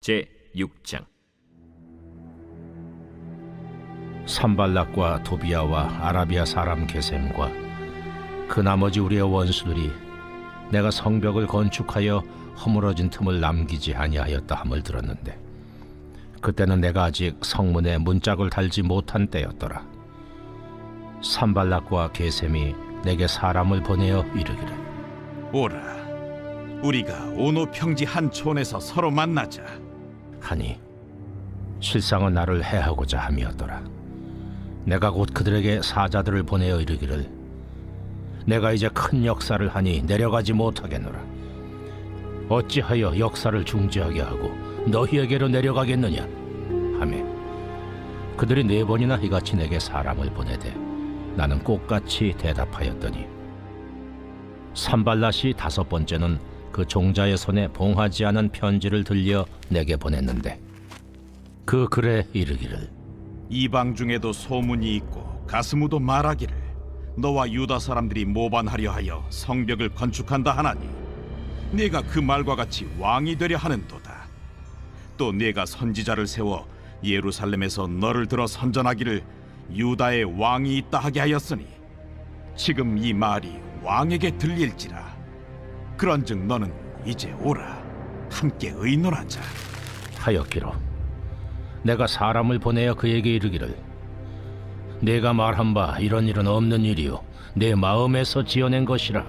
제6장. 산발락과 도비야와 아라비아 사람 게셈과 그 나머지 우리의 원수들이 내가 성벽을 건축하여 허물어진 틈을 남기지 아니하였다 함을 들었는데, 그때는 내가 아직 성문에 문짝을 달지 못한 때였더라. 산발락과 게셈이 내게 사람을 보내어 이르기를, 오라, 우리가 오노 평지 한 촌에서 서로 만나자. 하니 실상은 나를 해하고자 함이었더라. 내가 곧 그들에게 사자들을 보내어 이르기를, 내가 이제 큰 역사를 하니 내려가지 못하겠노라. 어찌하여 역사를 중지하게 하고 너희에게로 내려가겠느냐 하매, 그들이 4번이나 이같이 내게 사람을 보내되 나는 꽃같이 대답하였더니, 산발랏이 5번째는 그 종자의 손에 봉하지 않은 편지를 들려 내게 보냈는데, 그 글에 이르기를, 이방 중에도 소문이 있고 가스무도 말하기를 너와 유다 사람들이 모반하려 하여 성벽을 건축한다 하나니 네가 그 말과 같이 왕이 되려 하는도다. 또 네가 선지자를 세워 예루살렘에서 너를 들어 선전하기를 유다의 왕이 있다 하게 하였으니 지금 이 말이 왕에게 들릴지라. 그런즉 너는 이제 오라, 함께 의논하자 하였기로 내가 사람을 보내어 그에게 이르기를, 내가 말한 바 이런 일은 없는 일이요 내 마음에서 지어낸 것이라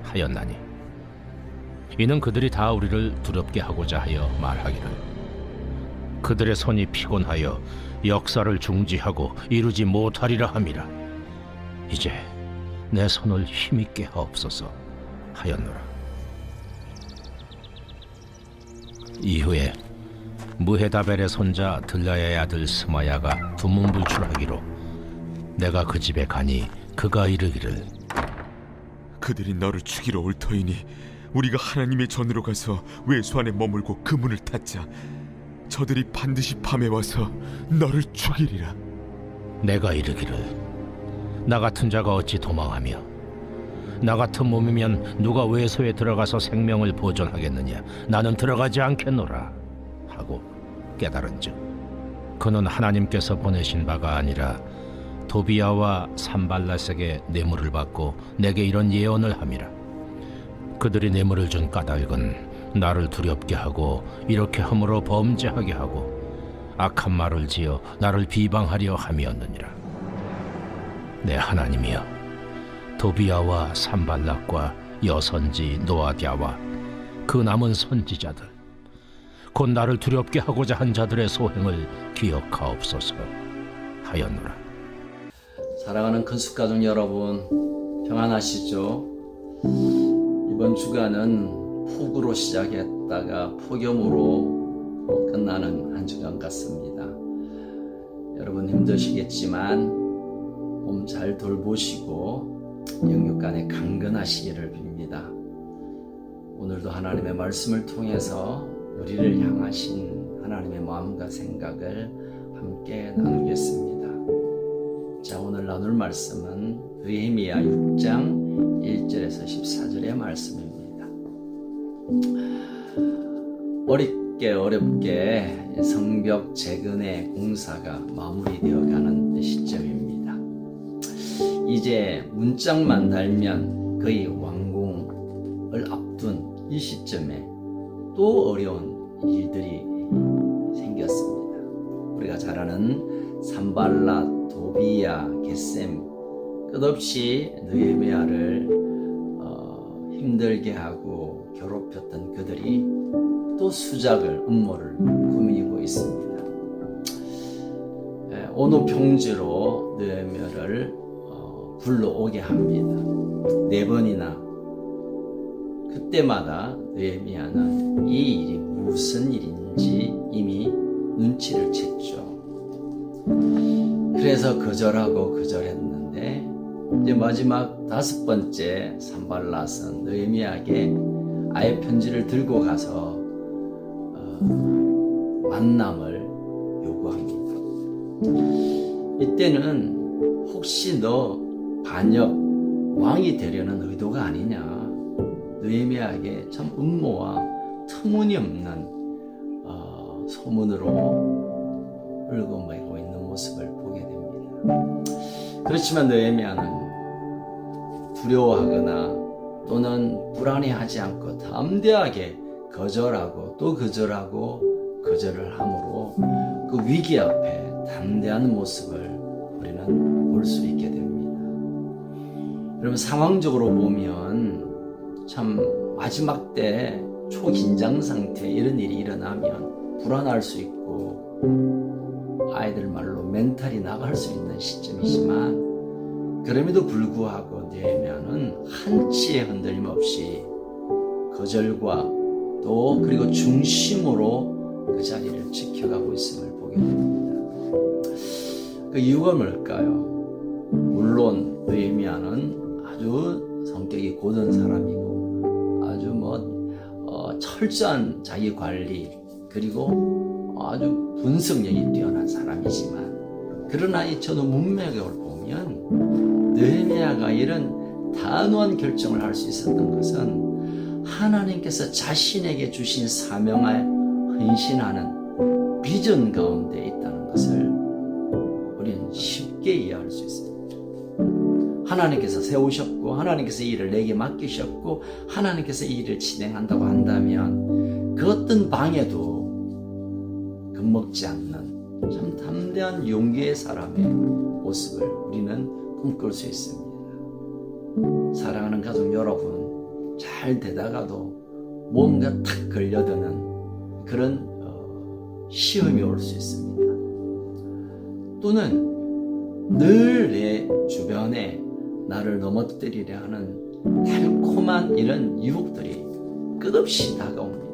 하였나니, 이는 그들이 다 우리를 두렵게 하고자 하여 말하기를, 그들의 손이 피곤하여 역사를 중지하고 이루지 못하리라 함이라. 이제 내 손을 힘있게 하옵소서 하였노라. 이후에 무헤다벨의 손자 들라야의 아들 스마야가 두문불출하기로 내가 그 집에 가니 그가 이르기를, 그들이 너를 죽이러 올 터이니 우리가 하나님의 전으로 가서 외수 안에 머물고 그 문을 닫자. 저들이 반드시 밤에 와서 너를 죽이리라. 내가 이르기를, 나 같은 자가 어찌 도망하며 나 같은 몸이면 누가 외소에 들어가서 생명을 보존하겠느냐. 나는 들어가지 않겠노라 하고 깨달은즉, 그는 하나님께서 보내신 바가 아니라 도비야와 산발랏에게 뇌물을 받고 내게 이런 예언을 함이라. 그들이 뇌물을 준 까닭은 나를 두렵게 하고 이렇게 함으로 범죄하게 하고 악한 말을 지어 나를 비방하려 함이었느니라. 내 하나님이여, 도비야와 산발락과 여선지 노아디아와 그 남은 선지자들, 곧 나를 두렵게 하고자 한 자들의 소행을 기억하옵소서 하였노라. 사랑하는 큰숙가족 여러분, 평안하시죠? 이번 주간은 폭우로 시작했다가 폭염으로 끝나는 한 주간 같습니다. 여러분 힘드시겠지만 몸 잘 돌보시고 영육간에 강건하시기를 빕니다. 오늘도 하나님의 말씀을 통해서 우리를 향하신 하나님의 마음과 생각을 함께 나누겠습니다. 자, 오늘 나눌 말씀은 느헤미야 6장 1절에서 14절의 말씀입니다. 어렵게 성벽 재건의 공사가 마무리되어가는 시점입니다. 이제 문짝만 달면 거의 완공을 앞둔 이 시점에 또 어려운 일들이 생겼습니다. 우리가 잘 아는 산발랏, 도비야, 게셈, 끝없이 느헤미야를 힘들게 하고 괴롭혔던 그들이 또 수작을, 음모를 꾸미고 있습니다. 오노 평지로 느헤미야를 불러오게 합니다. 4번이나. 그때마다 느헤미야는 이 일이 무슨 일인지 이미 눈치를 챘죠. 그래서 거절하고 거절했는데, 이제 마지막 5번째 산발랏은 느헤미야에게 아예 편지를 들고 가서 만남을 요구합니다. 이때는 혹시 너 반역 왕이 되려는 의도가 아니냐, 느헤미야에게 참 음모와 터무니없는 소문으로 울고매고 있는 모습을 보게 됩니다. 그렇지만 느헤미야는 두려워하거나 또는 불안해하지 않고 담대하게 거절하고 또 거절하고 거절을 함으로 그 위기 앞에 담대한 모습을 우리는 볼 수 있게 됩니다. 여러분, 상황적으로 보면 참 마지막 때 초긴장 상태에 이런 일이 일어나면 불안할 수 있고 아이들 말로 멘탈이 나갈 수 있는 시점이지만, 그럼에도 불구하고 느헤미야는 한치의 흔들림 없이 거절과 또 그리고 중심으로 그 자리를 지켜가고 있음을 보게 됩니다. 그 이유가 뭘까요? 물론 느헤미야는 아주 성격이 고든 사람이고 아주 철저한 자기 관리 그리고 아주 분석력이 뛰어난 사람이지만, 그러나 이 전후 문맥을 보면 느헤미야가 이런 단호한 결정을 할 수 있었던 것은 하나님께서 자신에게 주신 사명에 헌신하는 비전 가운데 있다는 것을 우리는 쉽게 이해할 수 있습니다. 하나님께서 세우셨고 하나님께서 이 일을 내게 맡기셨고 하나님께서 이 일을 진행한다고 한다면 그 어떤 방해도 겁먹지 않는 참 담대한 용기의 사람의 모습을 우리는 꿈꿀 수 있습니다. 사랑하는 가족 여러분, 잘 되다가도 뭔가 탁 걸려드는 그런 시험이 올 수 있습니다. 또는 늘 내 주변에 나를 넘어뜨리려 하는 달콤한 이런 유혹들이 끝없이 다가옵니다.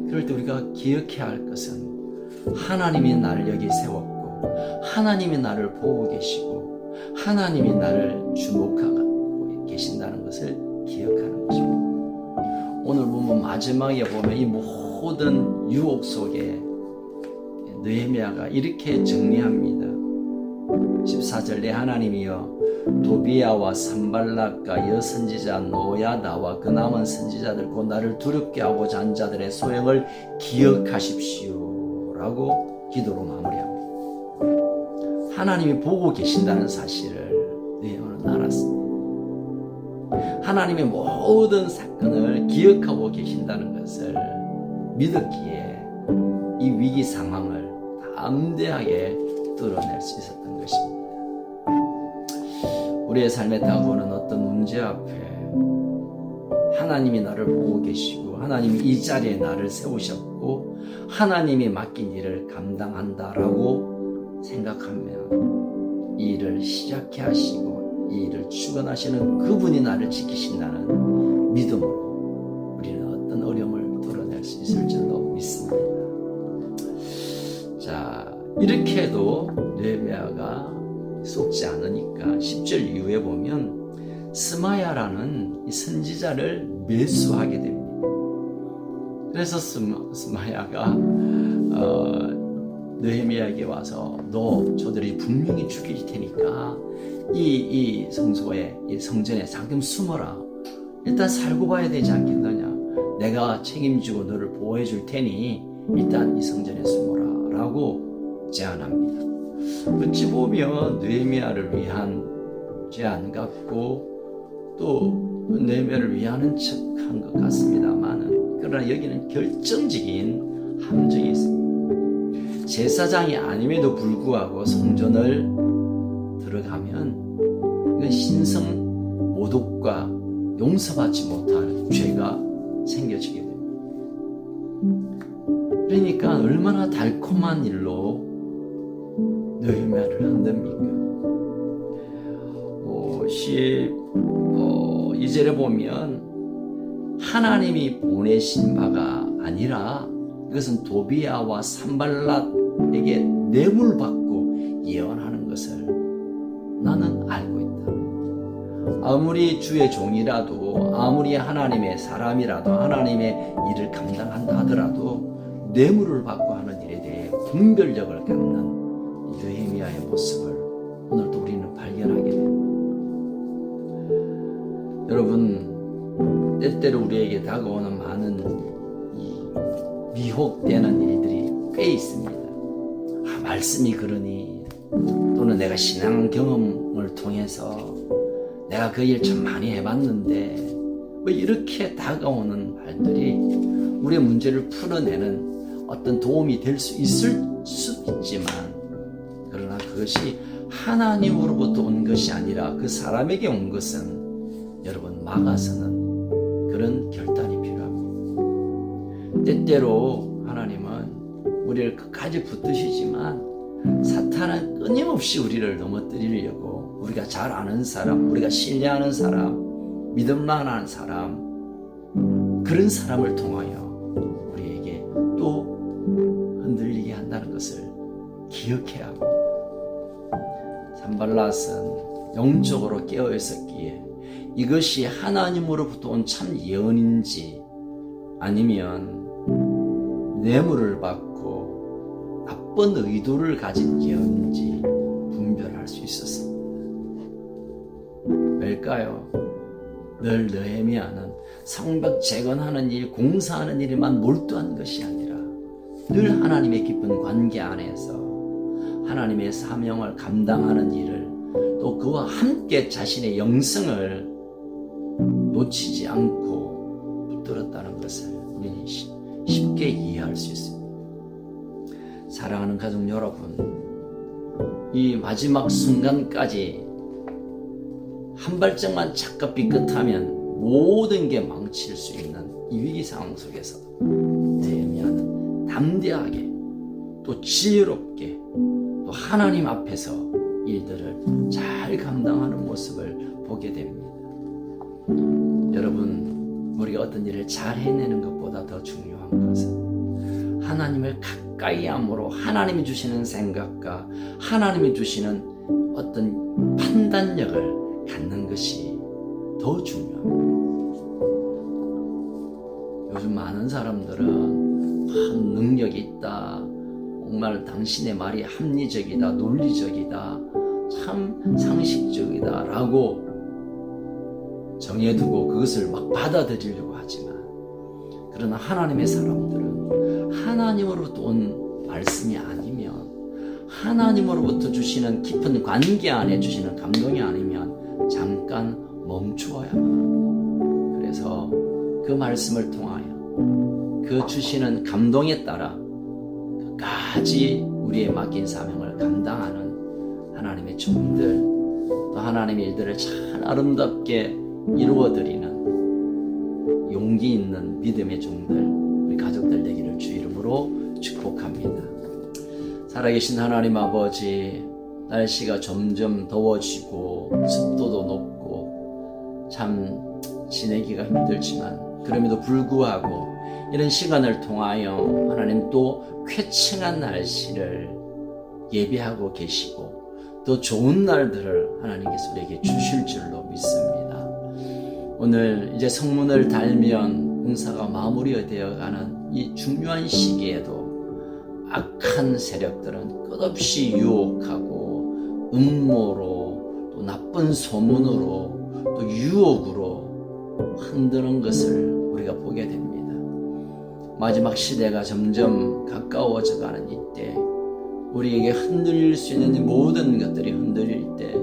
그럴 때 우리가 기억해야 할 것은 하나님이 나를 여기 세웠고 하나님이 나를 보고 계시고 하나님이 나를 주목하고 계신다는 것을 기억하는 것입니다. 오늘 보면 마지막에 보면 이 모든 유혹 속에 느헤미야가 이렇게 정리합니다. 14절, 내 하나님이여 도비야와 산발락과 여선지자 노야다와 그 남은 선지자들 곧 나를 두렵게 하고자 한 자들의 소행을 기억하십시오 라고 기도로 마무리합니다. 하나님이 보고 계신다는 사실을 느헤미야는 알았습니다. 하나님의 모든 사건을 기억하고 계신다는 것을 믿었기에 이 위기 상황을 담대하게 뚫어낼 수 있었던 것입니다. 우리의 삶에 다가오는 어떤 문제 앞에 하나님이 나를 보고 계시고 하나님이 이 자리에 나를 세우셨고 하나님이 맡긴 일을 감당한다라고 생각하면 이 일을 시작해 하시고 이 일을 주관하시는 그분이 나를 지키신다는 믿음으로 우리는 어떤 어려움을 뚫어낼 수 있을 줄로 믿습니다. 자, 이렇게 해도 느헤미야가 속지 않으니까 10절 이후에 보면 스마야라는 이 선지자를 매수하게 됩니다. 그래서 스마야가 느헤미야에게 와서 너 저들이 분명히 죽일 테니까 이 성소에 이 성전에 잠깐 숨어라. 일단 살고 봐야 되지 않겠느냐. 내가 책임지고 너를 보호해 줄 테니 일단 이 성전에 숨어라 라고 제안합니다. 어찌 보면 느헤미야를 위한 제안 같고 또 느헤미야를 위하는 척한 것 같습니다만, 그러나 여기는 결정적인 함정이 있습니다. 제사장이 아님에도 불구하고 성전을 들어가면 이건 신성 모독과 용서받지 못할 죄가 생겨지게 됩니다. 그러니까 얼마나 달콤한 일로 느헤미야를 흔듭니까? 12절에 보면 하나님이 보내신 바가 아니라 이것은 도비야와 산발락에게 뇌물 받고 예언하는 것을 나는 알고 있다. 아무리 주의 종이라도 아무리 하나님의 사람이라도 하나님의 일을 감당한다 하더라도 뇌물을 받고 하는 일에 대해 분별력을 갖는 느헤미야의 모습을 오늘도 우리는 발견하게 됩니다. 여러분, 때때로 우리에게 다가오는 많은 이 미혹되는 일들이 빼 있습니다. 말씀이 그러니, 또는 내가 신앙 경험을 통해서 내가 그 일 참 많이 해봤는데 왜 이렇게 다가오는 말들이 우리의 문제를 풀어내는 어떤 도움이 될 수 있을 수 있지만, 그러나 그것이 하나님으로부터 온 것이 아니라 그 사람에게 온 것은 여러분 막아서는 그런 결단이 필요합니다. 때때로 하나님은 우리를 끝까지 붙드시지만 사탄은 끊임없이 우리를 넘어뜨리려고 우리가 잘 아는 사람, 우리가 신뢰하는 사람, 믿을만한 사람, 그런 사람을 통하여 우리에게 또 흔들리게 한다는 것을 기억해야 합니다. 산발랏은 영적으로 깨어 있었기에 이것이 하나님으로부터 온 참 예언인지 아니면 뇌물을 받고 나쁜 의도를 가진 예언인지 분별할 수 있었습니다. 왜일까요? 늘 느헤미야는 성벽 재건하는 일, 공사하는 일에만 몰두한 것이 아니라 늘 하나님의 깊은 관계 안에서 하나님의 사명을 감당하는 일을, 또 그와 함께 자신의 영성을 놓치지 않고 붙들었다는 것을 우리는 쉽게 이해할 수 있습니다. 사랑하는 가족 여러분, 이 마지막 순간까지 한 발짝만 착각 삐끗하면 모든 게 망칠 수 있는 이 위기 상황 속에서 느헤미야는 담대하게 또 지혜롭게 또 하나님 앞에서 일들을 잘 감당하는 모습을 보게 됩니다. 여러분, 우리가 어떤 일을 잘 해내는 것보다 더 중요한 것은 하나님을 가까이 함으로 하나님이 주시는 생각과 하나님이 주시는 어떤 판단력을 갖는 것이 더 중요합니다. 요즘 많은 사람들은 능력이 있다, 정말 당신의 말이 합리적이다, 논리적이다, 참 상식적이다 라고 정해두고 그것을 막 받아들이려고 하지만, 그러나 하나님의 사람들은 하나님으로부터 온 말씀이 아니면, 하나님으로부터 주시는 깊은 관계 안에 주시는 감동이 아니면 잠깐 멈추어야 합니다. 그래서 그 말씀을 통하여 그 주시는 감동에 따라 끝까지 우리의 맡긴 사명을 감당하는 하나님의 종들, 또 하나님의 일들을 잘 아름답게 이루어드리는 용기 있는 믿음의 종들, 우리 가족들 되기를 주 이름으로 축복합니다. 살아계신 하나님 아버지, 날씨가 점점 더워지고 습도도 높고 참 지내기가 힘들지만, 그럼에도 불구하고 이런 시간을 통하여 하나님 또 쾌청한 날씨를 예비하고 계시고 또 좋은 날들을 하나님께서 우리에게 주실 줄로 믿습니다. 오늘 이제 성문을 달면 공사가 마무리되어 가는 이 중요한 시기에도 악한 세력들은 끝없이 유혹하고 음모로 또 나쁜 소문으로 또 유혹으로 흔드는 것을 우리가 보게 됩니다. 마지막 시대가 점점 가까워져 가는 이때, 우리에게 흔들릴 수 있는 모든 것들이 흔들릴 때,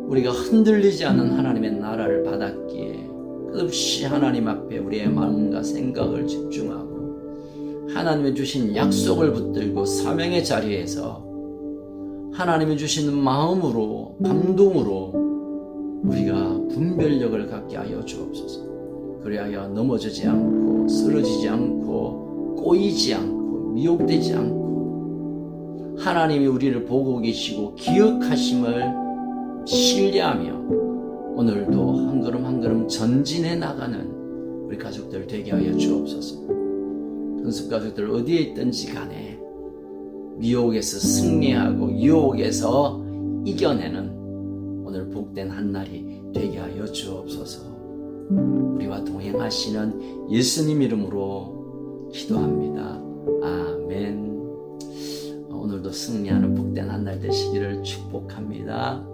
우리가 흔들리지 않는 하나님의 나라를 받았기에 끝없이 하나님 앞에 우리의 마음과 생각을 집중하고 하나님이 주신 약속을 붙들고 사명의 자리에서 하나님이 주시는 마음으로, 감동으로 우리가 분별력을 갖게 하여 주옵소서. 그리하여 넘어지지 않고 쓰러지지 않고 꼬이지 않고 미혹되지 않고 하나님이 우리를 보고 계시고 기억하심을 신뢰하며 오늘도 한 걸음 한 걸음 전진해 나가는 우리 가족들 되게 하여 주옵소서. 현숙 가족들 어디에 있든지 간에 미혹에서 승리하고 유혹에서 이겨내는 오늘 복된 한 날이 되게 하여 주옵소서. 우리와 동행하시는 예수님 이름으로 기도합니다. 아멘. 오늘도 승리하는 복된 한 날 되시기를 축복합니다.